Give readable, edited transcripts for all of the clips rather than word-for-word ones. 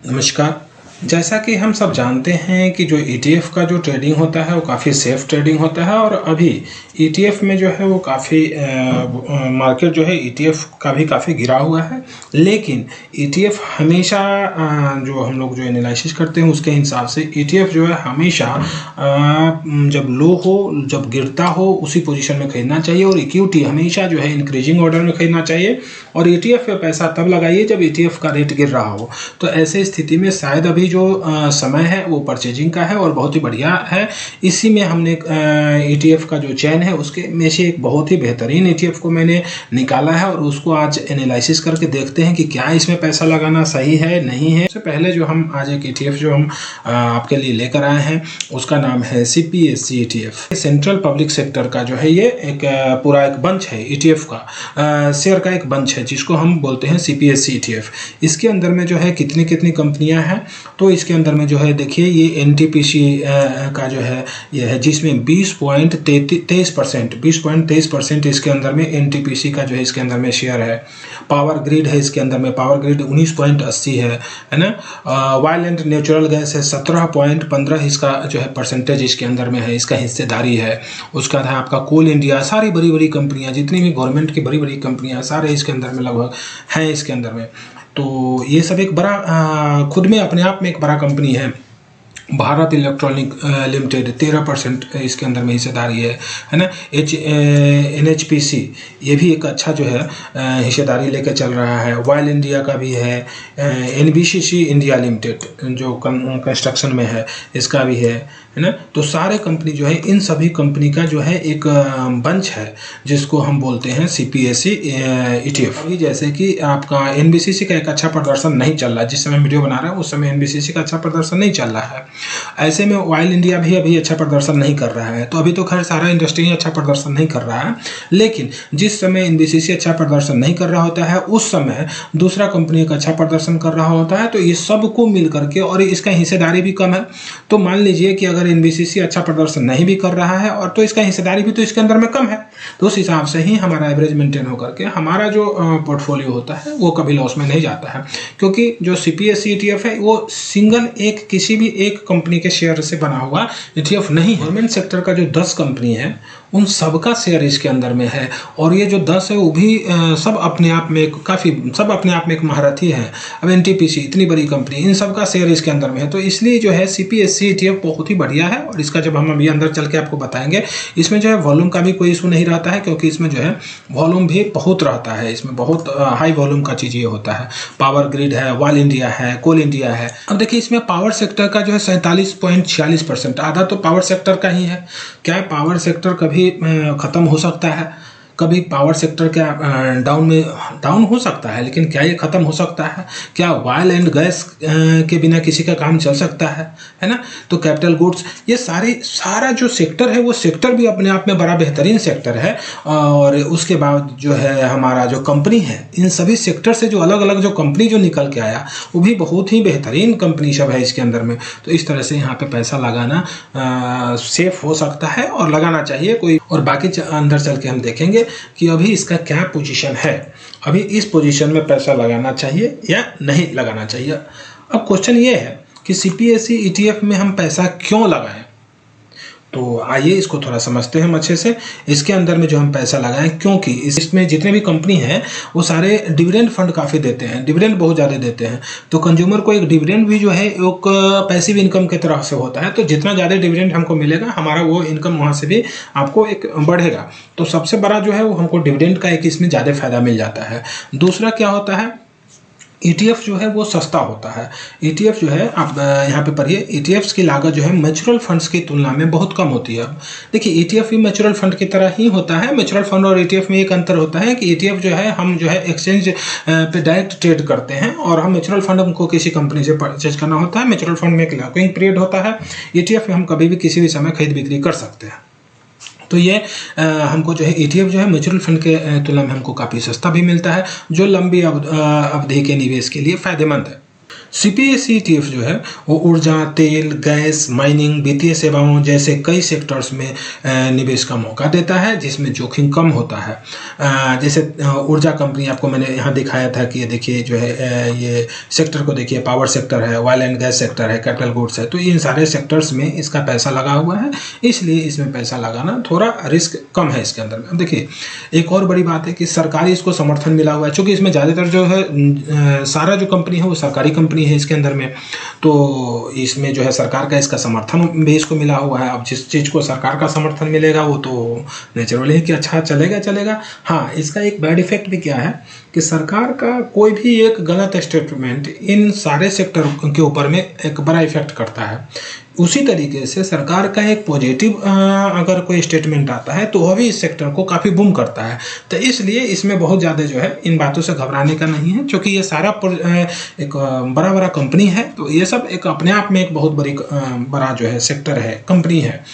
नमस्कार। जैसा कि हम सब जानते हैं कि जो ईटीएफ का जो ट्रेडिंग होता है वो काफ़ी सेफ ट्रेडिंग होता है और अभी ईटीएफ में जो है वो काफ़ी मार्केट जो है ईटीएफ का भी काफ़ी गिरा हुआ है। लेकिन ईटीएफ हमेशा जो हम लोग जो एनालिसिस करते हैं उसके हिसाब से ईटीएफ जो है हमेशा जब लो हो, जब गिरता हो उसी पोजीशन में खरीदना चाहिए और इक्विटी हमेशा जो है इंक्रीजिंग ऑर्डर में खरीदना चाहिए और ईटीएफ पे पैसा तब लगाइए जब ईटीएफ का रेट गिर रहा हो। तो ऐसे स्थिति में शायद अभी जो समय है वो परचेजिंग का है और बहुत ही बढ़िया है। इसी में हमने ईटीएफ का जो चैन है उसके में से एक बहुत ही बेहतरीन ईटीएफ को मैंने निकाला है और उसको आज एनालिसिस करके देखते हैं कि क्या इसमें पैसा लगाना सही है नहीं है। सबसे पहले जो हम आज एक ईटीएफ जो हम आपके लिए लेकर आए हैं उसका नाम है CPSC ETF. Central public sector का जो है ये एक पूरा एक बंच है ईटीएफ का, शेयर का एक बंच है जिसको हम बोलते हैं सीपीएससी ईटीएफ। इसके अंदर में जो है कितनी कितनी कंपनियां हैं, तो इसके अंदर में जो है देखिए ये एनटीपीसी का जो है ये है जिसमें 20.23% इसके अंदर में एनटीपीसी का जो है इसके अंदर में शेयर है। पावर ग्रिड है इसके अंदर में, पावर ग्रिड 19.80 है ना। ऑयल एंड नेचुरल गैस है 17.15 इसका जो है परसेंटेज इसके अंदर में है, इसका हिस्सेदारी है। उसका है आपका कोल इंडिया, सारी बड़ी बड़ी कंपनियां जितनी भी गवर्नमेंट की बड़ी बड़ी कंपनियां सारे इसके अंदर में लगभग हैं इसके अंदर में। तो ये सब एक बड़ा खुद में अपने आप में एक बड़ा कंपनी है। भारत इलेक्ट्रॉनिक लिमिटेड 13% इसके अंदर में हिस्सेदारी है ना। NHPC ये भी एक अच्छा जो है हिस्सेदारी लेकर चल रहा है। ऑयल इंडिया का भी है। NBCC इंडिया लिमिटेड जो कंस्ट्रक्शन में है इसका भी है ना। तो सारे कंपनी जो है इन सभी कंपनी का जो है एक बंच है जिसको हम बोलते हैं सीपीएससी ईटीएफ। अभी जैसे कि आपका NBCC का एक अच्छा प्रदर्शन नहीं चल रहा है, जिस समय वीडियो बना रहा है उस समय NBCC का अच्छा प्रदर्शन नहीं चल रहा है। ऐसे में ऑयल इंडिया भी अभी अच्छा प्रदर्शन नहीं कर रहा है। तो अभी तो खैर सारा इंडस्ट्री अच्छा प्रदर्शन नहीं कर रहा है, लेकिन जिस समय एनबीसीसी अच्छा प्रदर्शन नहीं कर रहा होता है उस समय दूसरा कंपनी एक अच्छा प्रदर्शन कर रहा होता है। तो ये सबको मिल करके, और इसका हिस्सेदारी भी कम है, तो मान लीजिए कि अगर एनबीसीसी अच्छा प्रदर्शन नहीं भी कर रहा है और तो इसका हिस्सेदारी भी तो इसके अंदर में कम है, तो उस हिसाब से ही हमारा एवरेज मेंटेन होकर के हमारा जो पोर्टफोलियो होता है वो कभी लॉस में नहीं जाता है। क्योंकि जो सीपीएससी ईटीएफ है वो सिंगल एक किसी भी एक कंपनी के शेयर से बना हुआ ईटीएफ नहीं है। गवर्नमेंट सेक्टर का जो 10 कंपनी है उन सबका शेयर इसके अंदर में है, और ये जो 10 है वो भी सब अपने आप में एक महारथी है। अब एनटीपीसी इतनी बड़ी कंपनी, इन सबका शेयर इसके अंदर में है। तो इसलिए जो है सीपीएससी ईटीएफ बहुत ही बढ़िया है। और इसका जब हम अभी अंदर चल के आपको बताएंगे, इसमें जो है वॉल्यूम का भी कोई इशू नहीं रहता है, क्योंकि इसमें जो है वॉल्यूम भी बहुत रहता है। इसमें बहुत हाई वॉल्यूम का चीज़ ये होता है। पावर ग्रिड है, ऑयल इंडिया है, कोल इंडिया है। अब देखिए इसमें पावर सेक्टर का जो है 47.46%, आधा तो पावर सेक्टर का ही है। क्या पावर सेक्टर कभी खत्म हो सकता है? कभी पावर सेक्टर क्या डाउन हो सकता है, लेकिन क्या ये खत्म हो सकता है? क्या ऑयल एंड गैस के बिना किसी का काम चल सकता है ना। तो कैपिटल गुड्स, ये सारा जो सेक्टर है वो सेक्टर भी अपने आप में बड़ा बेहतरीन सेक्टर है। और उसके बाद जो है हमारा जो कंपनी है, इन सभी सेक्टर से जो अलग अलग जो कंपनी जो निकल के आया वो भी बहुत ही बेहतरीन कंपनी सब है इसके अंदर में। तो इस तरह से यहाँ पे पैसा लगाना सेफ हो सकता है और लगाना चाहिए कोई। और बाकी अंदर चल के हम देखेंगे कि अभी इसका क्या पोजीशन है, अभी इस पोजीशन में पैसा लगाना चाहिए या नहीं लगाना चाहिए। अब क्वेश्चन ये है कि सीपीएससी ईटीएफ में हम पैसा क्यों लगाएं। तो आइए इसको थोड़ा समझते हैं अच्छे से। इसके अंदर में जो हम पैसा लगाएं, क्योंकि इसमें जितने भी कंपनी हैं वो सारे डिविडेंड फंड काफ़ी देते हैं, डिविडेंड बहुत ज़्यादा देते हैं। तो कंज्यूमर को एक डिविडेंड भी जो है एक पैसिव इनकम की तरह से होता है। तो जितना ज़्यादा डिविडेंड हमको मिलेगा, हमारा वो इनकम वहाँ से भी आपको एक बढ़ेगा। तो सबसे बड़ा जो है वो हमको डिविडेंड का एक इसमें ज़्यादा फायदा मिल जाता है। दूसरा क्या होता है, ईटीएफ जो है वो सस्ता होता है। ईटीएफ जो है आप यहाँ पे पढ़िए, ईटीएफ्स की लागत जो है म्यूचुअल फंड्स की तुलना में बहुत कम होती है। देखिए ईटीएफ भी म्यूचुअल फंड की तरह ही होता है। म्यूचुअल फंड और ईटीएफ में एक अंतर होता है कि ईटीएफ जो है हम जो है एक्सचेंज पे डायरेक्ट ट्रेड करते हैं, और हम म्यूचुअल फंड हमको किसी कंपनी से परचेज करना होता है। म्यूचुअल फंड में एक लॉकिंग पीरियड होता है। ईटीएफ में हम कभी भी किसी भी समय खरीद बिक्री कर सकते हैं। तो ये हमको जो है ईटीएफ जो है म्यूचुअल फंड के तुलना में हमको काफ़ी सस्ता भी मिलता है, जो लंबी अवधि के निवेश के लिए फ़ायदेमंद है। CPSE ETF जो है वो ऊर्जा, तेल, गैस, माइनिंग, वित्तीय सेवाओं जैसे कई सेक्टर्स में निवेश का मौका देता है, जिसमें जोखिम कम होता है। जैसे ऊर्जा कंपनी आपको मैंने यहाँ दिखाया था कि ये देखिए जो है ये सेक्टर को देखिए, पावर सेक्टर है, ऑयल एंड गैस सेक्टर है, कैपिटल गुड्स है, तो इन सारे सेक्टर्स में इसका पैसा लगा हुआ है, इसलिए इसमें पैसा लगाना थोड़ा रिस्क कम है इसके अंदर में। अब देखिए एक और बड़ी बात है कि सरकारी इसको समर्थन मिला हुआ है, चूँकि इसमें ज़्यादातर जो है सारा जो कंपनी है वो सरकारी कंपनी है इसके अंदर में, तो इसमें जो है सरकार का इसका समर्थन भी इसको मिला हुआ है। अब जिस चीज़ को सरकार का समर्थन मिलेगा वो तो नेचुरली है कि अच्छा चलेगा। हाँ, इसका एक बैड इफेक्ट भी क्या है कि सरकार का कोई भी एक गलत स्टेटमेंट इन सारे सेक्टर के ऊपर में एक बड़ा इफेक्ट करता है। उसी तरीके से सरकार का एक पॉजिटिव अगर कोई स्टेटमेंट आता है तो वह भी इस सेक्टर को काफ़ी बूम करता है। तो इसलिए इसमें बहुत ज़्यादा जो है इन बातों से घबराने का नहीं है, क्योंकि ये सारा एक बड़ा कंपनी है, तो ये सब एक अपने आप में एक बहुत बड़ा जो है सेक्टर है, कंपनी है।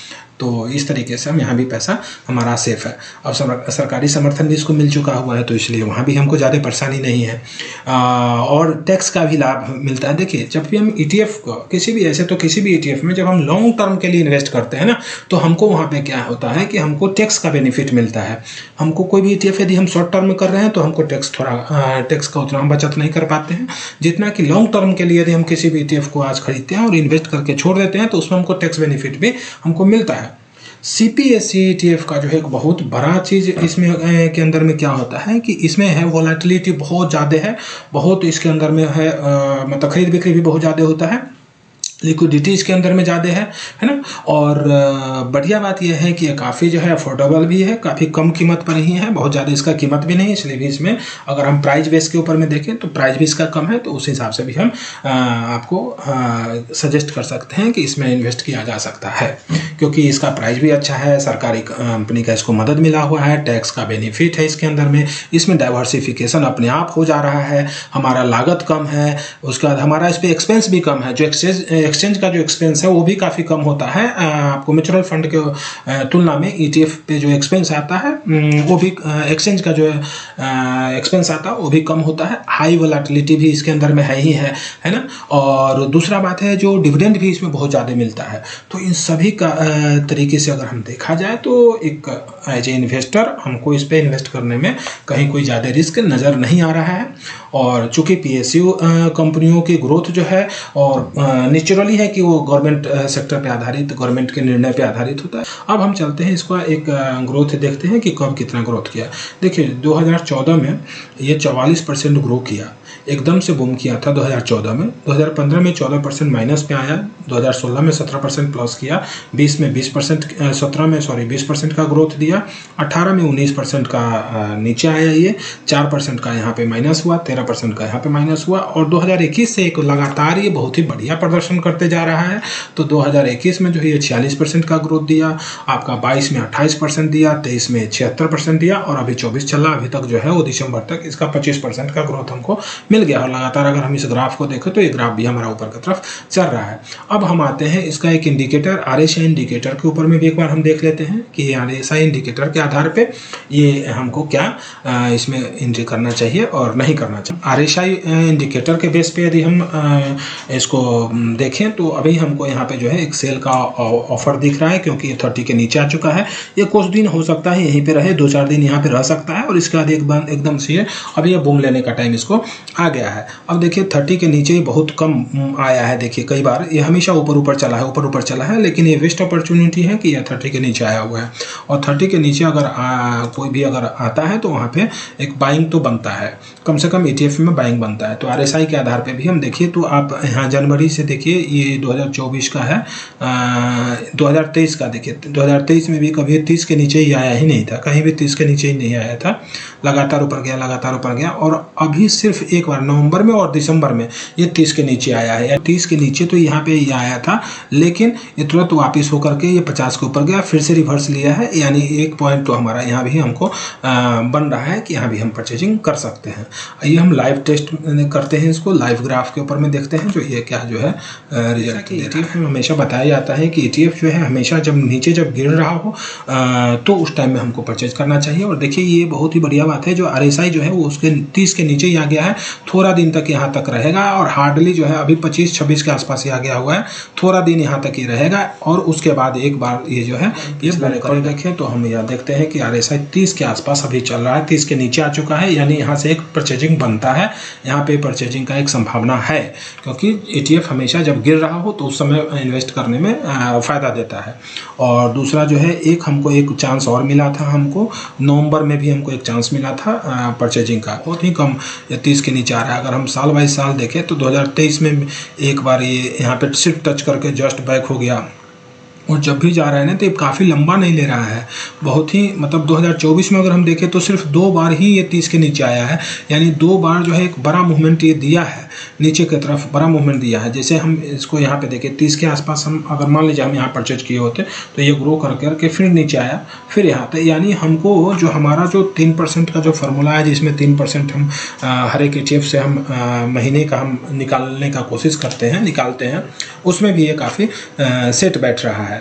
तो इस तरीके से हम यहाँ भी पैसा हमारा सेफ है। अब सरकारी समर्थन भी इसको मिल चुका हुआ है, तो इसलिए वहाँ भी हमको ज़्यादा परेशानी नहीं है और टैक्स का भी लाभ मिलता है। देखिए जब भी हम ETF को किसी भी ETF में जब हम लॉन्ग टर्म के लिए इन्वेस्ट करते हैं ना, तो हमको वहाँ पे क्या होता है कि हमको टैक्स का बेनिफिट मिलता है। हमको कोई भी ETF यदि हम शॉर्ट टर्म में कर रहे हैं तो हमको टैक्स का उतना हम बचत नहीं कर पाते हैं, जितना कि लॉन्ग टर्म के लिए यदि हम किसी भी ETF को आज खरीदते हैं और इन्वेस्ट करके छोड़ देते हैं तो उसमें हमको टैक्स बेनिफिट भी हमको मिलता है। CPSE ETF का जो है एक बहुत बड़ा चीज़ इसमें के अंदर में क्या होता है कि इसमें है वोलेटिलिटी बहुत ज़्यादा है, बहुत इसके अंदर में है मतलब खरीद बिक्री भी बहुत ज़्यादा होता है, लिक्विडिटी इसके अंदर में ज़्यादा है ना। और बढ़िया बात यह है कि ये काफ़ी जो है अफोर्डेबल भी है, काफ़ी कम कीमत पर ही है, बहुत ज़्यादा इसका कीमत भी नहीं, इसलिए भी इसमें अगर हम प्राइस बेस के ऊपर में देखें तो प्राइस भी इसका कम है, तो उस हिसाब से भी हम आपको सजेस्ट कर सकते हैं कि इसमें इन्वेस्ट किया जा सकता है, क्योंकि इसका प्राइस भी अच्छा है, सरकारी कंपनी का इसको मदद मिला हुआ है, टैक्स का बेनिफिट है इसके अंदर में, इसमें डाइवर्सिफिकेशन अपने आप हो जा रहा है, हमारा लागत कम है, उसके बाद हमारा इस पर एक्सपेंस भी कम है, जो एक्सचेंज का जो एक्सपेंस है वो भी काफ़ी कम होता है। आपको म्यूचुअल फंड के तुलना में ETF पे जो एक्सपेंस आता है वो भी एक्सचेंज का जो एक्सपेंस आता है वो भी कम होता है। हाई वोलेटिलिटी भी इसके अंदर में है ही है ना। और दूसरा बात है जो डिविडेंड भी इसमें बहुत ज़्यादा मिलता है। तो इन सभी का तरीके से अगर हम देखा जाए तो एक एज ए इन्वेस्टर हमको इस पर इन्वेस्ट करने में कहीं कोई ज़्यादा रिस्क नज़र नहीं आ रहा है। और चूँकि PSU कंपनियों की ग्रोथ जो है और नेचुरली है कि वो गवर्नमेंट सेक्टर पे आधारित, गवर्नमेंट के निर्णय पे आधारित होता है। अब हम चलते हैं इसका एक ग्रोथ देखते हैं कि कब कितना ग्रोथ किया। देखिए 2014 में ये 44% ग्रो किया, एकदम से बूम किया था 2014 में। 2015 में 14% माइनस पे आया, 2016 में 17% प्लस किया, 20 में 20% का ग्रोथ दिया, 18 में 19% का नीचे आया, ये 4% का यहाँ पे माइनस हुआ, 13% का यहाँ पे माइनस हुआ। और 2021 से एक लगातार ये बहुत ही बढ़िया प्रदर्शन करते जा रहा है। तो 2021 में जो है ये 46% का ग्रोथ दिया, आपका 22 में 28% दिया, 23 में 76% दिया और अभी 24 चल रहा, अभी तक जो है वो दिसंबर तक इसका 25% का ग्रोथ हमको मिल गया। और लगातार अगर हम इस ग्राफ को देखें तो ये ग्राफ भी हमारा ऊपर की तरफ चल रहा है। अब हम आते हैं इसका एक इंडिकेटर RSI इंडिकेटर के ऊपर में भी एक बार हम देख लेते हैं कि RSI इंडिकेटर के आधार पे ये हमको क्या इसमें एंट्री करना चाहिए और नहीं करना चाहिए। RSI इंडिकेटर के बेस पे यदि हम इसको देखें तो अभी हमको यहाँ पे जो है एक सेल का ऑफर दिख रहा है, क्योंकि ये 30 के नीचे आ चुका है। ये कुछ दिन हो सकता है यहीं पे रहे, 2-4 दिन यहाँ पे रह सकता है और इसके बाद एकदम से अभी ये बूम लेने का टाइम इसको आ गया है। अब देखिए 30 के नीचे ही बहुत कम आया है। देखिए कई बार ये हमेशा ऊपर चला है, लेकिन ये वेस्ट अपॉर्चुनिटी है कि यह 30 के नीचे आया हुआ है। और 30 के नीचे अगर कोई भी अगर आता है तो वहाँ पे एक बाइंग तो बनता है, कम से कम ETF में बाइंग बनता है। तो RSI के आधार पे भी हम देखिए तो आप यहाँ जनवरी से देखिए, ये 2024 का है, 2023 का देखिए, 2023 में भी कभी 30 के नीचे ही आया ही नहीं था, कहीं भी 30 के नीचे ही नहीं आया था, लगातार ऊपर गया और अभी सिर्फ एक बार नवंबर में और दिसंबर में ये 30 के नीचे आया है। 30 के नीचे तो यहाँ पे ये आया था, लेकिन ये तुरंत वापस होकर के ये 50 के ऊपर गया, फिर से रिवर्स लिया है, यानी एक पॉइंट तो हमारा यहाँ भी हमको बन रहा है कि यहाँ भी हम परचेजिंग कर सकते हैं। ये हम लाइव टेस्ट करते हैं, इसको लाइव ग्राफ के ऊपर में देखते हैं जो ये क्या जो है रिजल्ट। ETF में हमेशा बताया जाता है कि ETF जो है हमेशा जब नीचे जब गिर रहा हो तो उस टाइम में हमको परचेज करना चाहिए। और देखिए ये बहुत ही बढ़िया बात है, जो RSI जो है वो उसके 30 के नीचे ही आ गया है, थोड़ा दिन तक यहाँ तक रहेगा और हार्डली जो है अभी 25-26 के आसपास ही आ गया हुआ है, थोड़ा दिन यहाँ तक ही रहेगा और उसके बाद एक बार ये जो है ये ब्रेक करेगा। देखें तो हम यह देखते हैं कि RSI 30 के आसपास अभी चल रहा है, 30 के नीचे आ चुका है, यानी यहाँ से एक परचेजिंग बनता है, यहाँ पे परचेजिंग का एक संभावना है, क्योंकि ETF हमेशा जब गिर रहा हो तो उस समय इन्वेस्ट करने में फ़ायदा देता है। और दूसरा जो है हमको एक चांस और मिला था, हमको नवंबर में भी हमको एक चांस मिला था परचेजिंग का, बहुत ही कम 30 के नीचे आ रहा है। अगर हम साल बाई साल देखें तो 2023 में एक बार ये यहाँ पे सिर्फ टच करके जस्ट बैक हो गया, और जब भी जा रहा है ना तो ये काफ़ी लंबा नहीं ले रहा है, बहुत ही मतलब 2024 में अगर हम देखें तो सिर्फ 2 बार ही ये 30 के नीचे आया है, यानी 2 बार जो है एक बड़ा मूवमेंट ये दिया है, नीचे की तरफ बड़ा मूवमेंट दिया है। जैसे हम इसको यहाँ पे देखें 30 के आसपास, हम अगर मान लीजिए हम यहाँ परचेज किए होते तो ये ग्रो करके फिर नीचे आया, फिर यहाँ पे, यानी हमको जो हमारा जो 3% का जो फार्मूला है, जिसमें 3% हम हर एक ETF से हम महीने का हम निकालने का कोशिश निकालते हैं, उसमें भी ये काफ़ी सेट बैठ रहा है।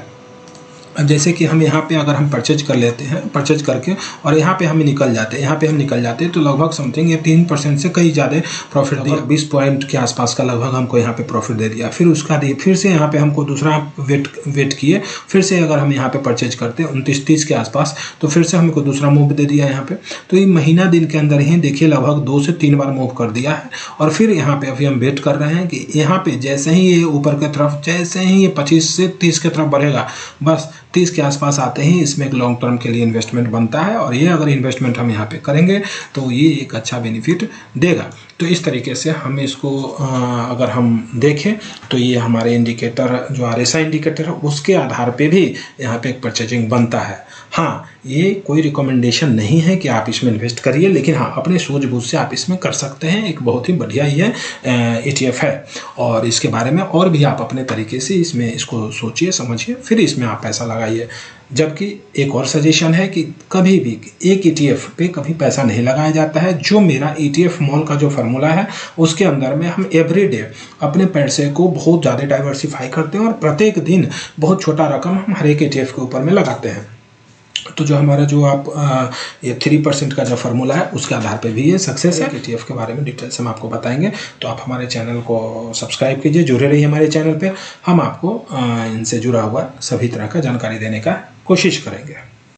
जैसे कि हम यहाँ पे अगर हम परचेज कर लेते हैं, परचेज करके और यहाँ पे हम निकल जाते हैं, तो लगभग समथिंग ये 3% से कई ज़्यादा प्रॉफिट दिया, 20 पॉइंट के आसपास का लगभग हमको यहाँ पे प्रॉफिट दे दिया। फिर उसका दिए, फिर से यहाँ पे हमको दूसरा वेट किए, फिर से अगर हम यहाँ पे परचेज करते 29-30 के आसपास, तो फिर से हमको दूसरा मूव दे दिया यहाँ पे। तो ये महीना दिन के अंदर ही देखिए लगभग 2 से 3 बार मूव कर दिया है। और फिर यहाँ पे अभी हम वेट कर रहे हैं कि यहाँ पे जैसे ही ये ऊपर की तरफ, जैसे ही ये 25 से 30 की तरफ बढ़ेगा, बस 30 के आसपास आते ही इसमें एक लॉन्ग टर्म के लिए इन्वेस्टमेंट बनता है, और ये अगर इन्वेस्टमेंट हम यहाँ पे करेंगे तो ये एक अच्छा बेनिफिट देगा। तो इस तरीके से हम इसको अगर हम देखें तो ये हमारे इंडिकेटर जो RSI इंडिकेटर है उसके आधार पे भी यहाँ पे एक परचेजिंग बनता है। हाँ, ये कोई रिकमेंडेशन नहीं है कि आप इसमें इन्वेस्ट करिए, लेकिन हाँ अपने सूझबूझ से आप इसमें कर सकते हैं। एक बहुत ही बढ़िया ये ETF है, और इसके बारे में और भी आप अपने तरीके से इसको सोचिए समझिए, फिर इसमें आप पैसा लगाइए। जबकि एक और सजेशन है कि कभी भी एक ETF पे कभी पैसा नहीं लगाया जाता है। जो मेरा ETF मॉल का जो फार्मूला है उसके अंदर में हम एवरीडे अपने पैसे को बहुत ज़्यादा डाइवर्सिफाई करते हैं, और प्रत्येक दिन बहुत छोटा रकम हम हर एक ETF के ऊपर में लगाते हैं। तो जो हमारा जो ये 3% का जो फार्मूला है उसके आधार पे भी ये सक्सेस है। ETF के बारे में डिटेल्स हम आपको बताएंगे, तो आप हमारे चैनल को सब्सक्राइब कीजिए, जुड़े रहिए हमारे चैनल पे। हम आपको इनसे जुड़ा हुआ सभी तरह का जानकारी देने का कोशिश करेंगे।